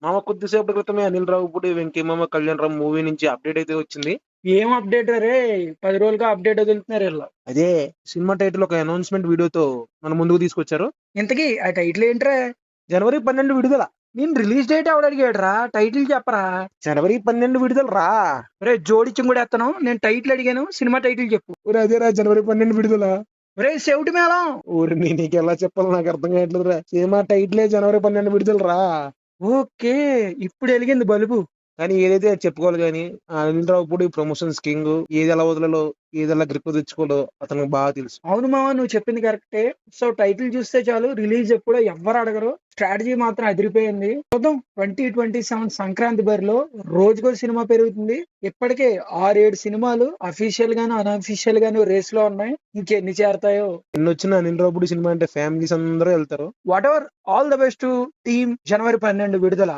మామ కొద్దిసేపటి క్రితమే అనిల్ రావిపూడి, వెంకీ మామ, కళ్యాణ్ రామ్ మూవీ నుంచి అప్డేట్ అయితే వచ్చింది. ఏం అప్డేట్ రే? 10 రోజులుగా అప్డేట్ వదులుతున్నారు వీళ్ళు. అదే సినిమా టైటిల్ ఒక అనౌన్స్మెంట్ వీడియోతో మన ముందుకు తీసుకొచ్చారు. ఇంతకీ ఆ టైటిల్ ఏంట్రా? జనవరి 12 విడుదల. నేను రిలీజ్ డేట్ ఎవడు అడిగాడు రా? టైటిల్ చెప్పరా? జనవరి 12 విడుదల రా. రే జోడించి కూడా ఎత్తను. నేను టైటిల్ అడిగాను, సినిమా టైటిల్ చెప్పు. ఊరే అదేరా జనవరి 12 విడుదల. రే సెవిటి మేళం. ఊరిని నీకు ఎలా చెప్పాలో నాకు అర్థం కావట్లేదురా. సినిమా టైటిలే జనవరి 12 విడుదల రా. ఓకే, ఇప్పుడు వెలిగింది బల్బు. కానీ ఏదైతే చెప్పుకోవాలి కానీ అనిల్ రావిపూడి ప్రమోషన్స్ కింగ్. ఏది ఎలా వదలలో, ఏది ఎలా గ్రిప్ తెచ్చుకోవాలో అతనికి బాగా తెలుసు. అవును మామ, నువ్వు చెప్పింది కరెక్టే. సో టైటిల్ చూస్తే చాలు, రిలీజ్ ఎప్పుడో ఎవ్వరు అడగరు. స్ట్రాటజీ మాత్రం అదిరిపోయింది. చూద్దాం 2027 సంక్రాంతి బరిలో రోజుకో సినిమా పెరుగుతుంది. ఇప్పటికే 6-7 సినిమాలు అఫీషియల్ గాను అన్అఫీషియల్ గాను రేస్ లో ఉన్నాయి. ఇంకెన్ని చేరతాయో. ఎన్ని వచ్చిన అనిల్ రావిపూడి సినిమా అంటే ఫ్యామిలీస్ అందరూ వెళ్తారు. Whatever, all the best team. జనవరి 12 విడుదల.